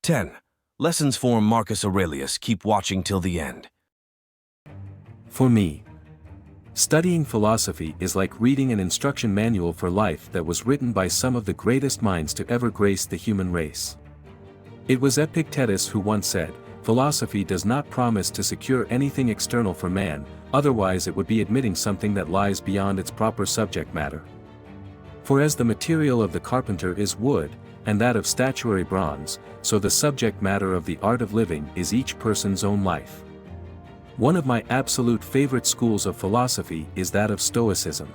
10. Lessons from Marcus Aurelius. Keep watching till the end. For me, studying philosophy is like reading an instruction manual for life that was written by some of the greatest minds to ever grace the human race. It was Epictetus who once said, "Philosophy does not promise to secure anything external for man, otherwise it would be admitting something that lies beyond its proper subject matter. For as the material of the carpenter is wood, and that of statuary bronze, so the subject matter of the art of living is each person's own life." One of my absolute favorite schools of philosophy is that of stoicism.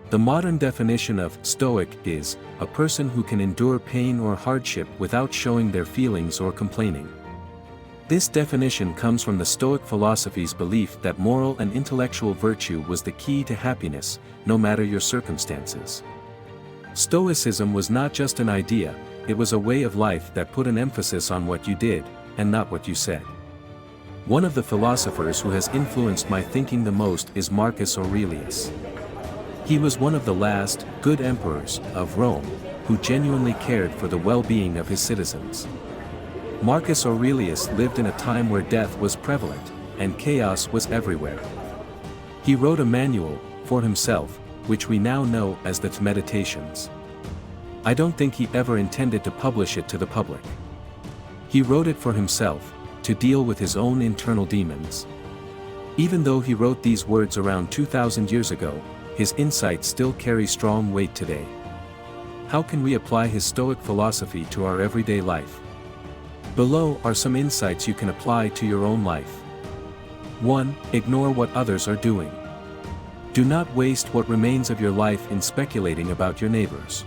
The modern definition of stoic is a person who can endure pain or hardship without showing their feelings or complaining. This definition comes from the Stoic philosophy's belief that moral and intellectual virtue was the key to happiness, no matter your circumstances. Stoicism was not just an idea, it was a way of life that put an emphasis on what you did, and not what you said. One of the philosophers who has influenced my thinking the most is Marcus Aurelius. He was one of the last, good emperors, of Rome, who genuinely cared for the well-being of his citizens. Marcus Aurelius lived in a time where death was prevalent, and chaos was everywhere. He wrote a manual, for himself, which we now know as the Meditations. I don't think he ever intended to publish it to the public. He wrote it for himself, to deal with his own internal demons. Even though he wrote these words around 2,000 years ago, his insights still carry strong weight today. How can we apply his Stoic philosophy to our everyday life? Below are some insights you can apply to your own life. 1. Ignore what others are doing. Do not waste what remains of your life in speculating about your neighbors.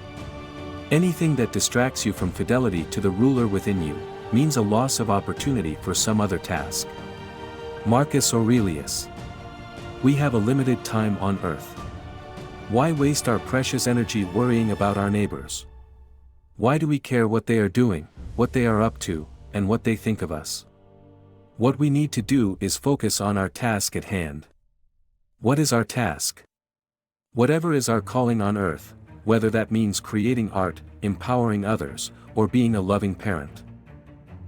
Anything that distracts you from fidelity to the ruler within you means a loss of opportunity for some other task. Marcus Aurelius. We have a limited time on earth. Why waste our precious energy worrying about our neighbors? Why do we care what they are doing, what they are up to, and what they think of us? What we need to do is focus on our task at hand. What is our task? Whatever is our calling on earth, whether that means creating art, empowering others, or being a loving parent.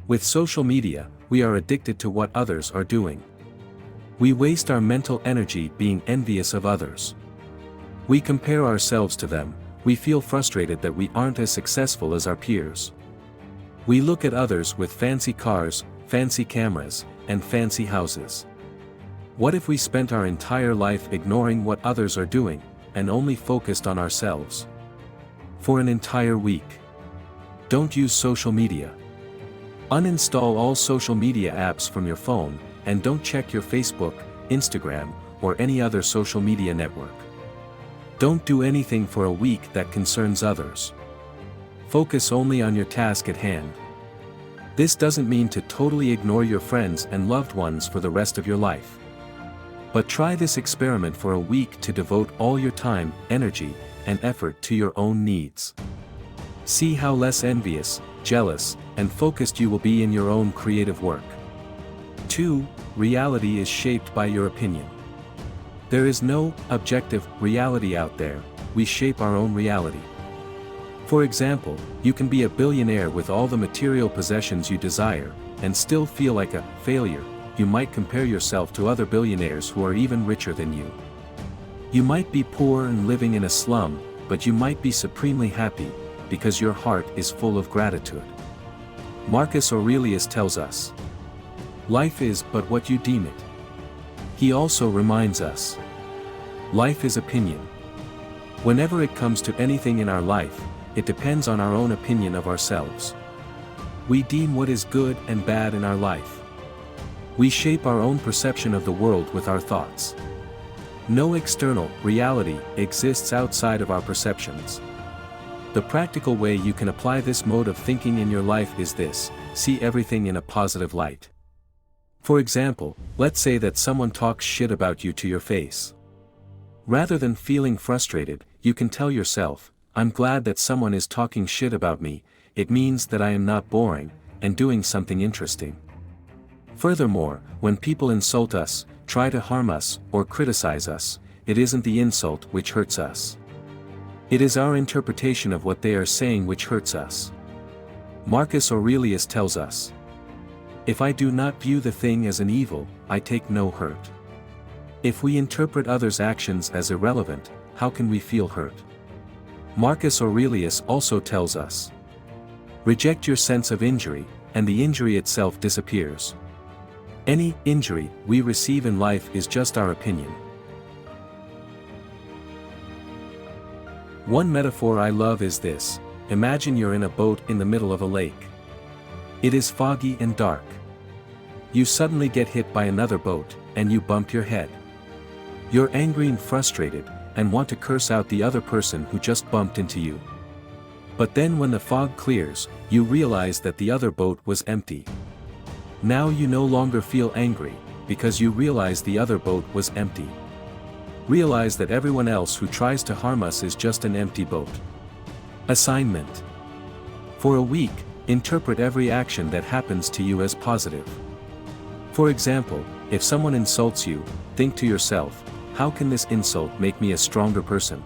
With social media, we are addicted to what others are doing. We waste our mental energy being envious of others. We compare ourselves to them, we feel frustrated that we aren't as successful as our peers. We look at others with fancy cars, fancy cameras, and fancy houses. What if we spent our entire life ignoring what others are doing, and only focused on ourselves? For an entire week. Don't use social media. Uninstall all social media apps from your phone, and don't check your Facebook, Instagram, or any other social media network. Don't do anything for a week that concerns others. Focus only on your task at hand. This doesn't mean to totally ignore your friends and loved ones for the rest of your life. But try this experiment for a week to devote all your time, energy, and effort to your own needs. See how less envious, jealous, and focused you will be in your own creative work. 2. Reality is shaped by your opinion. There is no objective reality out there, we shape our own reality. For example, you can be a billionaire with all the material possessions you desire, and still feel like a failure. You might compare yourself to other billionaires who are even richer than you. You might be poor and living in a slum, but you might be supremely happy, because your heart is full of gratitude. Marcus Aurelius tells us, life is but what you deem it. He also reminds us, life is opinion. Whenever it comes to anything in our life, it depends on our own opinion of ourselves. We deem what is good and bad in our life. We shape our own perception of the world with our thoughts. No external reality exists outside of our perceptions. The practical way you can apply this mode of thinking in your life is this: see everything in a positive light. For example, let's say that someone talks shit about you to your face. Rather than feeling frustrated, you can tell yourself, I'm glad that someone is talking shit about me, it means that I am not boring, and doing something interesting. Furthermore, when people insult us, try to harm us, or criticize us, it isn't the insult which hurts us. It is our interpretation of what they are saying which hurts us. Marcus Aurelius tells us, "If I do not view the thing as an evil, I take no hurt." If we interpret others' actions as irrelevant, how can we feel hurt? Marcus Aurelius also tells us, "Reject your sense of injury, and the injury itself disappears." Any injury we receive in life is just our opinion. One metaphor I love is this: imagine you're in a boat in the middle of a lake. It is foggy and dark. You suddenly get hit by another boat, and you bump your head. You're angry and frustrated, and want to curse out the other person who just bumped into you. But then when the fog clears, you realize that the other boat was empty. Now you no longer feel angry, because you realize the other boat was empty. Realize that everyone else who tries to harm us is just an empty boat. Assignment. For a week, interpret every action that happens to you as positive. For example, if someone insults you, think to yourself, how can this insult make me a stronger person?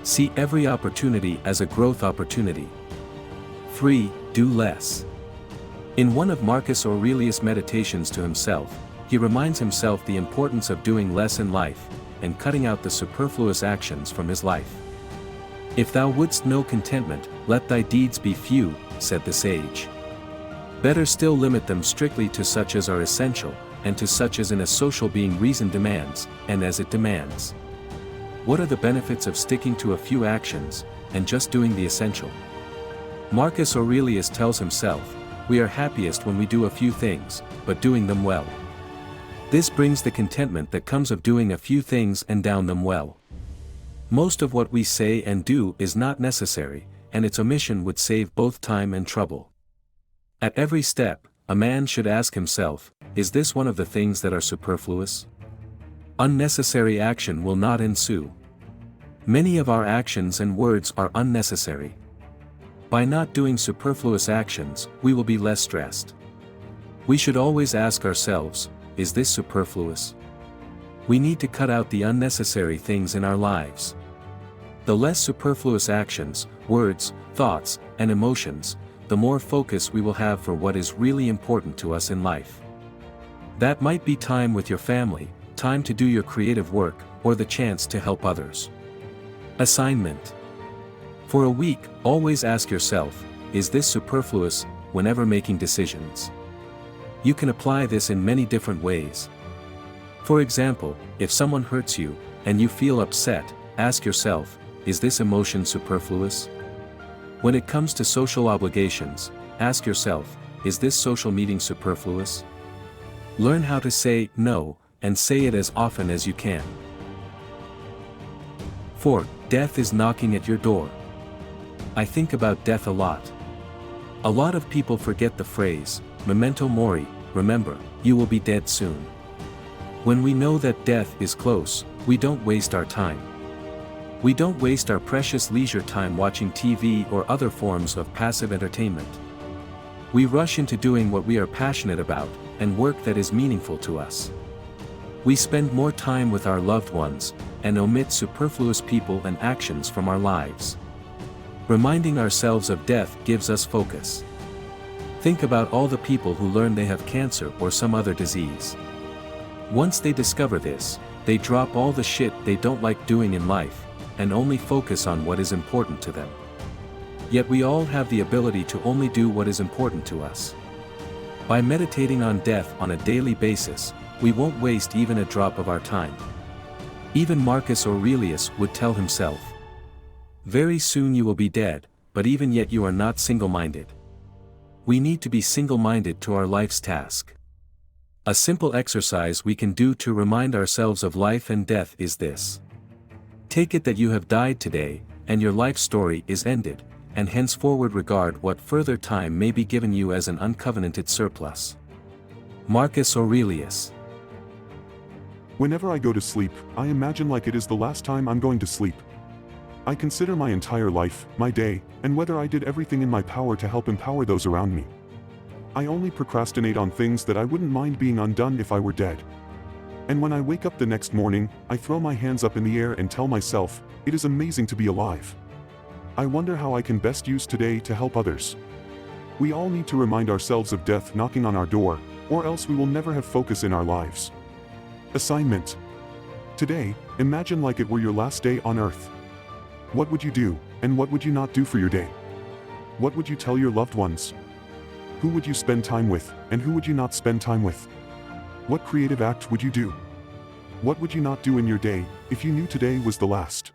See every opportunity as a growth opportunity. 3. Do less. In one of Marcus Aurelius' meditations to himself, he reminds himself the importance of doing less in life, and cutting out the superfluous actions from his life. "If thou wouldst know contentment, let thy deeds be few," said the sage. Better still limit them strictly to such as are essential, and to such as in a social being reason demands, and as it demands. What are the benefits of sticking to a few actions, and just doing the essential? Marcus Aurelius tells himself, "We are happiest when we do a few things, but doing them well." This brings the contentment that comes of doing a few things and doing them well. Most of what we say and do is not necessary, and its omission would save both time and trouble. At every step, a man should ask himself, is this one of the things that are superfluous? Unnecessary action will not ensue. Many of our actions and words are unnecessary. By not doing superfluous actions, we will be less stressed. We should always ask ourselves, is this superfluous? We need to cut out the unnecessary things in our lives. The less superfluous actions, words, thoughts, and emotions, the more focus we will have for what is really important to us in life. That might be time with your family, time to do your creative work, or the chance to help others. Assignment. For a week, always ask yourself, is this superfluous, whenever making decisions? You can apply this in many different ways. For example, if someone hurts you, and you feel upset, ask yourself, is this emotion superfluous? When it comes to social obligations, ask yourself, is this social meeting superfluous? Learn how to say no, and say it as often as you can. 4. Death is knocking at your door. I think about death a lot. A lot of people forget the phrase, memento mori, remember, you will be dead soon. When we know that death is close, we don't waste our time. We don't waste our precious leisure time watching TV or other forms of passive entertainment. We rush into doing what we are passionate about, and work that is meaningful to us. We spend more time with our loved ones, and omit superfluous people and actions from our lives. Reminding ourselves of death gives us focus. Think about all the people who learn they have cancer or some other disease. Once they discover this, they drop all the shit they don't like doing in life, and only focus on what is important to them. Yet we all have the ability to only do what is important to us. By meditating on death on a daily basis, we won't waste even a drop of our time. Even Marcus Aurelius would tell himself, very soon you will be dead, but even yet you are not single-minded. We need to be single-minded to our life's task. A simple exercise we can do to remind ourselves of life and death is this. Take it that you have died today, and your life story is ended, and henceforward regard what further time may be given you as an uncovenanted surplus. Marcus Aurelius. Whenever I go to sleep, I imagine like it is the last time I'm going to sleep. I consider my entire life, my day, and whether I did everything in my power to help empower those around me. I only procrastinate on things that I wouldn't mind being undone if I were dead. And when I wake up the next morning, I throw my hands up in the air and tell myself, it is amazing to be alive. I wonder how I can best use today to help others. We all need to remind ourselves of death knocking on our door, or else we will never have focus in our lives. Assignment. Today, imagine like it were your last day on earth. What would you do, and what would you not do for your day? What would you tell your loved ones? Who would you spend time with, and who would you not spend time with? What creative act would you do? What would you not do in your day, if you knew today was the last?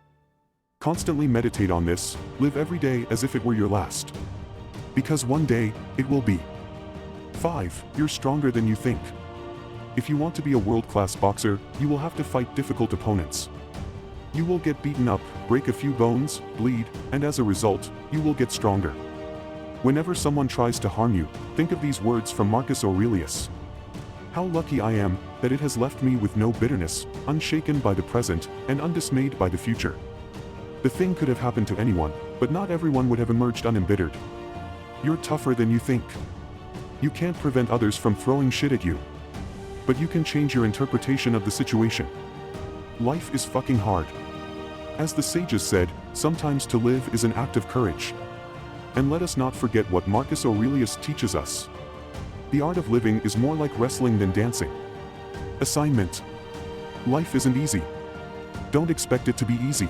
Constantly meditate on this, live every day as if it were your last. Because one day, it will be. 5. You're stronger than you think. If you want to be a world-class boxer, you will have to fight difficult opponents. You will get beaten up, break a few bones, bleed, and as a result, you will get stronger. Whenever someone tries to harm you, think of these words from Marcus Aurelius. How lucky I am, that it has left me with no bitterness, unshaken by the present, and undismayed by the future. The thing could have happened to anyone, but not everyone would have emerged unembittered. You're tougher than you think. You can't prevent others from throwing shit at you. But you can change your interpretation of the situation. Life is fucking hard. As the sages said, sometimes to live is an act of courage. And let us not forget what Marcus Aurelius teaches us. The art of living is more like wrestling than dancing. Assignment. Life isn't easy. Don't expect it to be easy.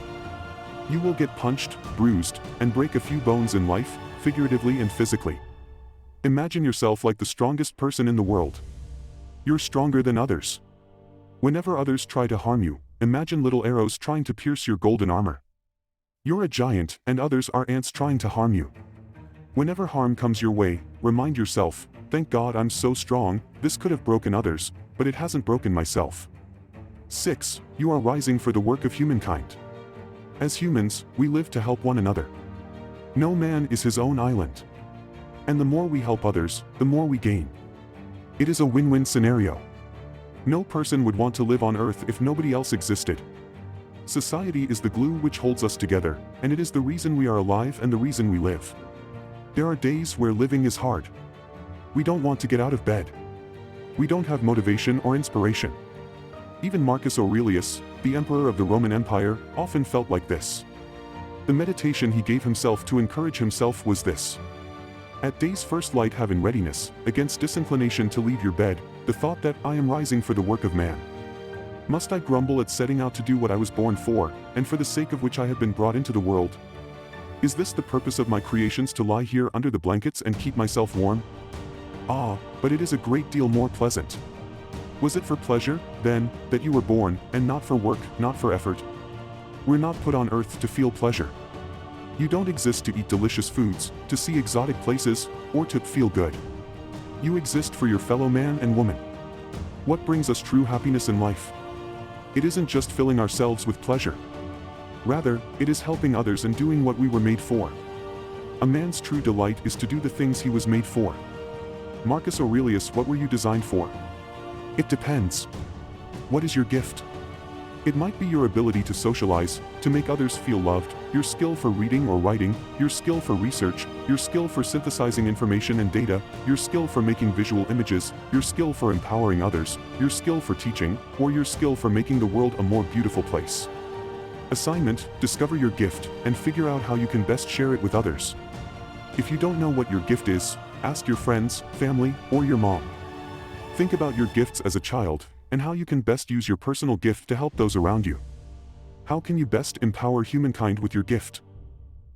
You will get punched, bruised, and break a few bones in life, figuratively and physically. Imagine yourself like the strongest person in the world. You're stronger than others. Whenever others try to harm you, imagine little arrows trying to pierce your golden armor. You're a giant, and others are ants trying to harm you. Whenever harm comes your way, remind yourself, thank God I'm so strong, this could have broken others, but it hasn't broken myself. 6. You are rising for the work of humankind. As humans, we live to help one another. No man is his own island. And the more we help others, the more we gain. It is a win-win scenario. No person would want to live on Earth if nobody else existed. Society is the glue which holds us together, and it is the reason we are alive and the reason we live. There are days where living is hard. We don't want to get out of bed. We don't have motivation or inspiration. Even Marcus Aurelius, the emperor of the Roman Empire, often felt like this. The meditation he gave himself to encourage himself was this. At day's first light have in readiness, against disinclination to leave your bed, the thought that I am rising for the work of man. Must I grumble at setting out to do what I was born for, and for the sake of which I have been brought into the world? Is this the purpose of my creations, to lie here under the blankets and keep myself warm? Ah, but it is a great deal more pleasant. Was it for pleasure, then, that you were born, and not for work, not for effort? We're not put on earth to feel pleasure. You don't exist to eat delicious foods, to see exotic places, or to feel good. You exist for your fellow man and woman. What brings us true happiness in life? It isn't just filling ourselves with pleasure. Rather, it is helping others and doing what we were made for. A man's true delight is to do the things he was made for. Marcus Aurelius, what were you designed for? It depends. What is your gift? It might be your ability to socialize, to make others feel loved, your skill for reading or writing, your skill for research, your skill for synthesizing information and data, your skill for making visual images, your skill for empowering others, your skill for teaching, or your skill for making the world a more beautiful place. Assignment: discover your gift, and figure out how you can best share it with others. If you don't know what your gift is, ask your friends, family, or your mom. Think about your gifts as a child, and how you can best use your personal gift to help those around you. How can you best empower humankind with your gift?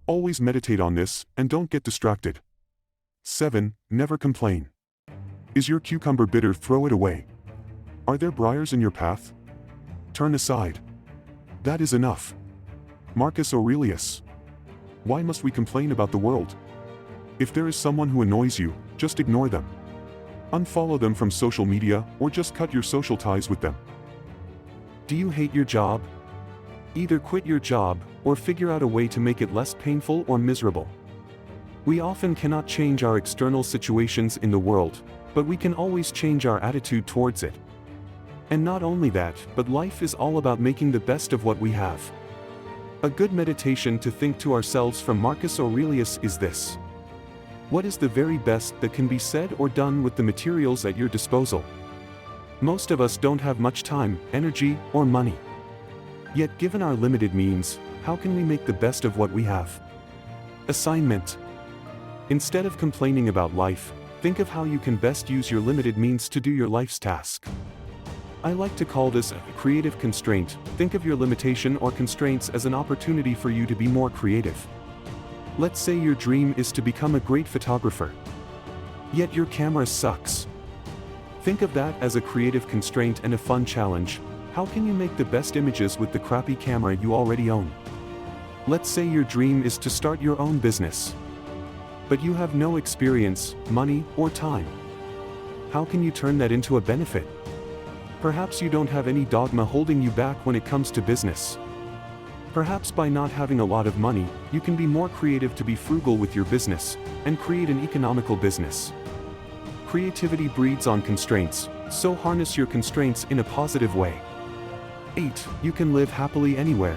Always meditate on this, and don't get distracted. 7. Never complain. Is your cucumber bitter? Throw it away. Are there briars in your path? Turn aside. That is enough. Marcus Aurelius. Why must we complain about the world? If there is someone who annoys you, just ignore them. Unfollow them from social media, or just cut your social ties with them. Do you hate your job? Either quit your job, or figure out a way to make it less painful or miserable. We often cannot change our external situations in the world, but we can always change our attitude towards it. And not only that, but life is all about making the best of what we have. A good meditation to think to ourselves from Marcus Aurelius is this. What is the very best that can be said or done with the materials at your disposal? Most of us don't have much time, energy, or money. Yet given our limited means, how can we make the best of what we have? Assignment. Instead of complaining about life, think of how you can best use your limited means to do your life's task. I like to call this a creative constraint. Think of your limitation or constraints as an opportunity for you to be more creative. Let's say your dream is to become a great photographer. Yet your camera sucks. Think of that as a creative constraint and a fun challenge. How can you make the best images with the crappy camera you already own? Let's say your dream is to start your own business. But you have no experience, money, or time. How can you turn that into a benefit? Perhaps you don't have any dogma holding you back when it comes to business. Perhaps by not having a lot of money, you can be more creative to be frugal with your business, and create an economical business. Creativity breeds on constraints, so harness your constraints in a positive way. 8. You can live happily anywhere.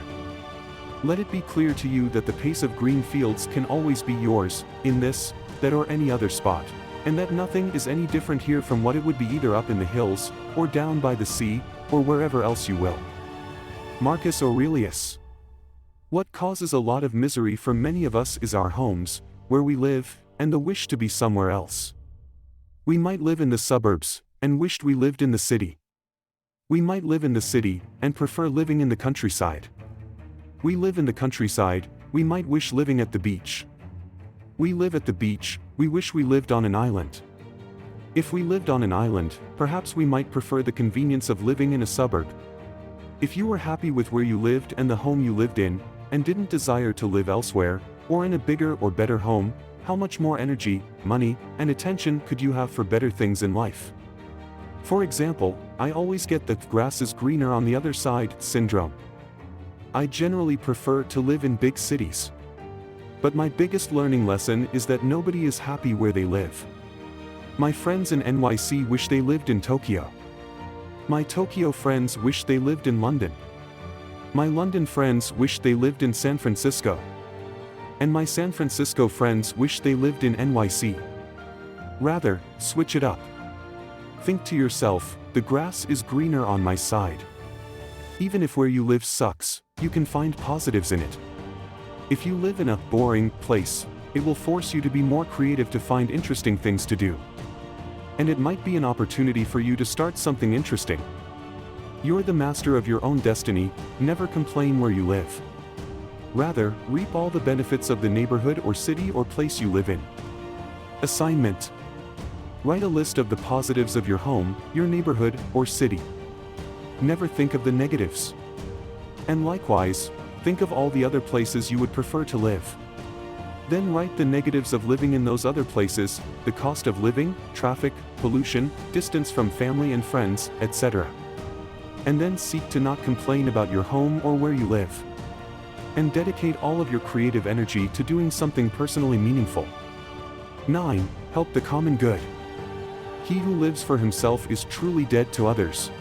Let it be clear to you that the pace of green fields can always be yours, in this, that or any other spot, and that nothing is any different here from what it would be either up in the hills, or down by the sea, or wherever else you will. Marcus Aurelius. What causes a lot of misery for many of us is our homes, where we live, and the wish to be somewhere else. We might live in the suburbs, and wished we lived in the city. We might live in the city, and prefer living in the countryside. We live in the countryside, we might wish living at the beach. We live at the beach, we wish we lived on an island. If we lived on an island, perhaps we might prefer the convenience of living in a suburb. If you were happy with where you lived and the home you lived in, and didn't desire to live elsewhere, or in a bigger or better home, how much more energy, money, and attention could you have for better things in life? For example, I always get the grass is greener on the other side syndrome. I generally prefer to live in big cities. But my biggest learning lesson is that nobody is happy where they live. My friends in NYC wish they lived in Tokyo. My Tokyo friends wish they lived in London. My London friends wish they lived in San Francisco. And my San Francisco friends wish they lived in NYC. Rather, switch it up. Think to yourself, the grass is greener on my side. Even if where you live sucks, you can find positives in it. If you live in a boring place, it will force you to be more creative to find interesting things to do. And it might be an opportunity for you to start something interesting. You're the master of your own destiny, never complain where you live. Rather, reap all the benefits of the neighborhood or city or place you live in. Assignment. Write a list of the positives of your home, your neighborhood, or city. Never think of the negatives. And likewise, think of all the other places you would prefer to live. Then write the negatives of living in those other places, the cost of living, traffic, pollution, distance from family and friends, etc. And then seek to not complain about your home or where you live. And dedicate all of your creative energy to doing something personally meaningful. 9. Help the common good. He who lives for himself is truly dead to others.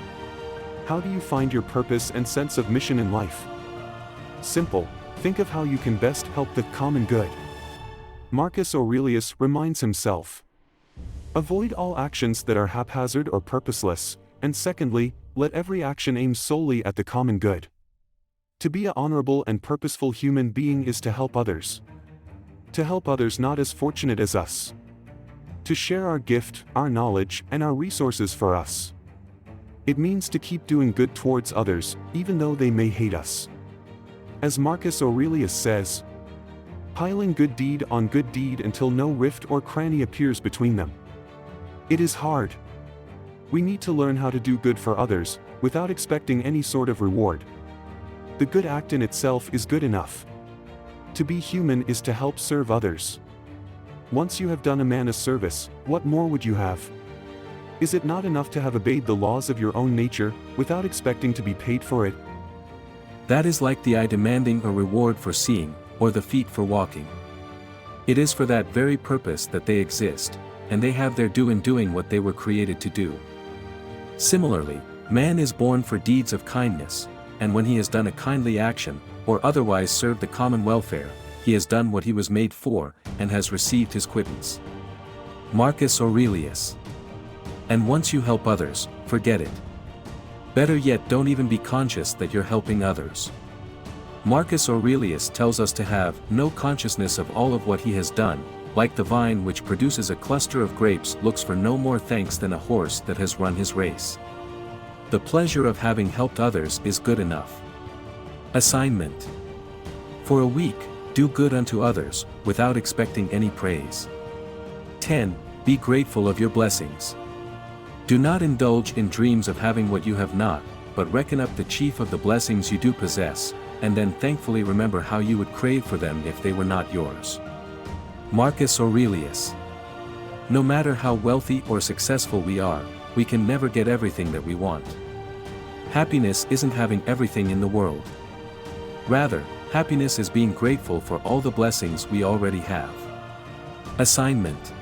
How do you find your purpose and sense of mission in life? Simple, think of how you can best help the common good. Marcus Aurelius reminds himself. Avoid all actions that are haphazard or purposeless, and secondly, let every action aim solely at the common good. To be an honorable and purposeful human being is to help others. To help others not as fortunate as us. To share our gift, our knowledge, and our resources for us. It means to keep doing good towards others, even though they may hate us. As Marcus Aurelius says, piling good deed on good deed until no rift or cranny appears between them. It is hard. We need to learn how to do good for others, without expecting any sort of reward. The good act in itself is good enough. To be human is to help serve others. Once you have done a man a service, what more would you have? Is it not enough to have obeyed the laws of your own nature, without expecting to be paid for it? That is like the eye demanding a reward for seeing, or the feet for walking. It is for that very purpose that they exist, and they have their due in doing what they were created to do. Similarly, man is born for deeds of kindness, and when he has done a kindly action, or otherwise served the common welfare, he has done what he was made for, and has received his quittance. Marcus Aurelius. And once you help others, forget it. Better yet, don't even be conscious that you're helping others. Marcus Aurelius tells us to have no consciousness of all of what he has done, like the vine which produces a cluster of grapes looks for no more thanks than a horse that has run his race. The pleasure of having helped others is good enough. Assignment. For a week, do good unto others, without expecting any praise. 10. Be grateful of your blessings. Do not indulge in dreams of having what you have not, but reckon up the chief of the blessings you do possess, and then thankfully remember how you would crave for them if they were not yours. Marcus Aurelius. No matter how wealthy or successful we are, we can never get everything that we want. Happiness isn't having everything in the world. Rather, happiness is being grateful for all the blessings we already have. Assignment.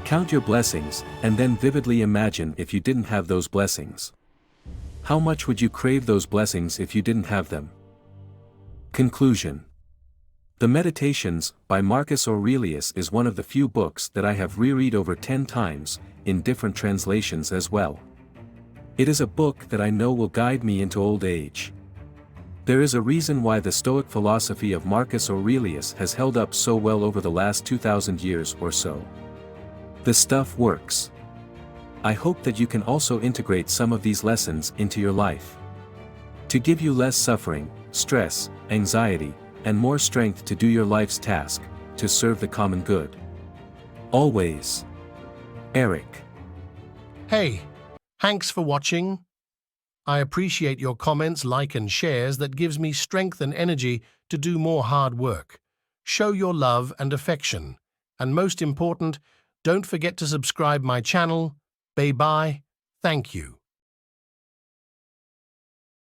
Count your blessings, and then vividly imagine if you didn't have those blessings. How much would you crave those blessings if you didn't have them? Conclusion. The Meditations, by Marcus Aurelius, is one of the few books that I have reread over 10 times, in different translations as well. It is a book that I know will guide me into old age. There is a reason why the Stoic philosophy of Marcus Aurelius has held up so well over the last 2,000 years or so. The stuff works. I hope that you can also integrate some of these lessons into your life. To give you less suffering, stress, anxiety, and more strength to do your life's task, to serve the common good. Always. Eric. Hey, thanks for watching. I appreciate your comments, like and shares. That gives me strength and energy to do more hard work. Show your love and affection. And most important, don't forget to subscribe my channel. Bye-bye. Thank you.